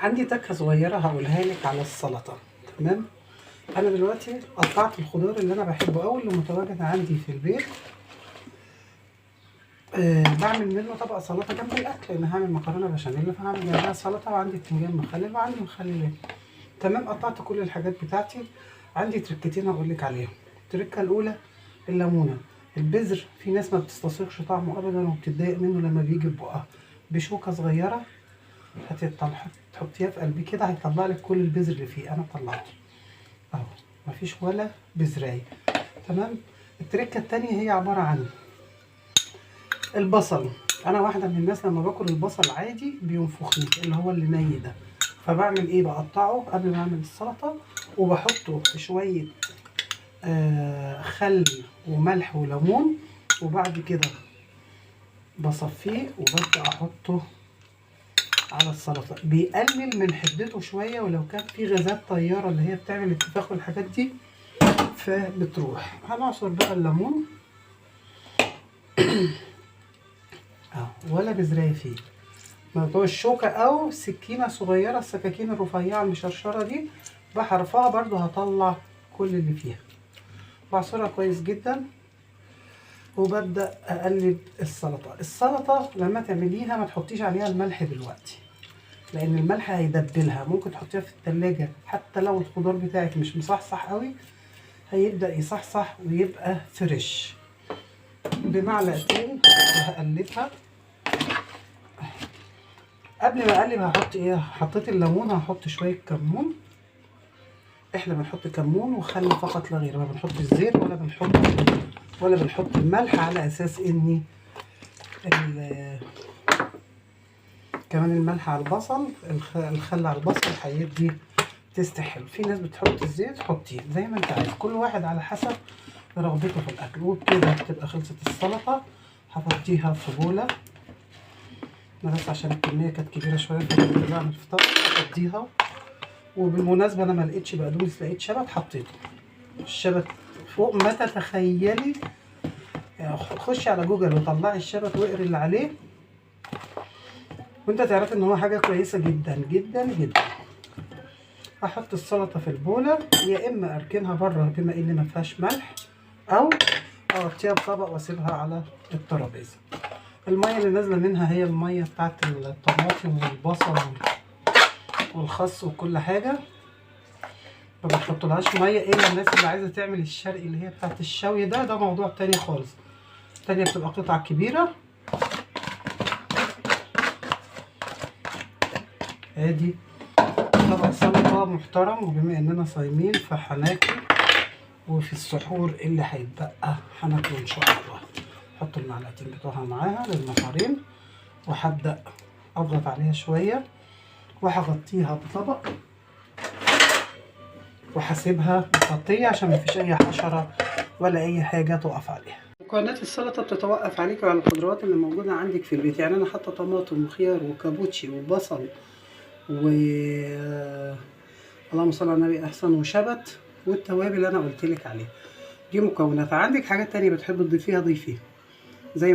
عندي تكه صغيره هقولها لك على السلطه. تمام. انا دلوقتي قطعت الخضار اللي انا بحبه قوي اللي متواجد عندي في البيت. بعمل منه طبق سلطه جنب الاكل، لان هعمل مكرونه بشاميل فهعمل جنبها سلطه، وعندي بتنجان مخلل وعندي مخللات. تمام. قطعت كل الحاجات بتاعتي. عندي تركتين هقول لك عليهم. التركه الاولى الليمونه. البذر في ناس ما بتستصيغش طعمه ابدا وبتتضايق منه لما بيجي في بقها. بشوكه صغيره تحطيها في قلبي كده هيطلع لك كل البذر اللي فيه. انا طلعته اهو، مفيش ولا بذرايه. تمام. التركه التانيه هي عباره عن البصل. انا واحده من الناس لما باكل البصل عادي بينفخني، اللي هو اللي ني ده. فبعمل ايه؟ بقطعه قبل ما اعمل السلطه وبحطه في شويه خل وملح وليمون، وبعد كده بصفيه وببدا احطه على السلطه. بيقلل من حدته شويه، ولو كان في غازات طياره اللي هي بتعمل انتفاخ والحاجات دي فبتروح. هنعصر بقى الليمون ولا بذرايه فيه. موضوع الشوكه او سكينه صغيره، السكاكين الرفيعه المشرشره دي بحرفها برضو هطلع كل اللي فيها. بعصرها كويس جدا وببدا اقلب السلطه. السلطه لما تعمليها ما تحطيش عليها الملح دلوقتي، لان الملح هيدبلها. ممكن تحطيها في التلاجة حتى لو الخضار بتاعك مش مصحصح قوي هيبدا يصحصح ويبقى فريش. بمعلقتين وهقلبها. قبل ما اقلب هحط ايه؟ حطيت الليمون، هحط شويه كمون. احنا بنحط كمون وخل فقط لا غير، ما بنحط الزيت ولا بنحط الملح، على اساس اني كمان الملح على البصل، الخل على البصل هيدي تيست حلو. في ناس بتحط الزيت، حطيه زي ما انت عايز، كل واحد على حسب رغبته في الاكل. وبكده تبقى خلصت السلطه. هحطيها في بوله. انا بس عشان الكميه كانت كبيره شويه فكنت بعمل فطار افضيها. وبالمناسبه انا ما لقيتش بقدونس، لقيت شبت حطيته. الشبت فوق ما تتخيلي. يعني خشي على جوجل وطلعي الشبت واقري اللي عليه وانت تعرفي ان هو حاجه كويسه جدا جدا جدا. هحط السلطه في البوله، يا اما اركنها بره بما ان ما فيهاش ملح، او اغطيها بطبق واسيبها على الترابيزه. الميه اللي نازله منها هي الميه بتاعت الطماطم والبصل والخس وكل حاجه. ما بتحطلهاش ميه الا الناس اللي عايزه تعمل الشرقي اللي هي بتاعت الشوي ده موضوع تاني خالص. التانيه بتبقى قطع كبيره. ادي طبق سلطه محترم، وبما اننا صايمين فهناكل، وفي السحور اللي هيتبقى هناكله ان شاء الله. احط المعلقتين بتوعها معاها للمحارين، وهبدا اضغط عليها شويه وهغطيها بطبق وهسيبها مغطيه عشان مفيش اي حشره ولا اي حاجه تقف عليها. مكونات السلطه بتتوقف عليك وعلى الخضروات اللي موجوده عندك في البيت. يعني انا حاطه طماطم وخيار وكابوتشي وبصل و اللهم صل على النبي احسن وشبت، والتوابل اللي انا قلت لك عليها. دي مكونات. عندك حاجات تانية بتحبي تضيفيها ضيفيها زي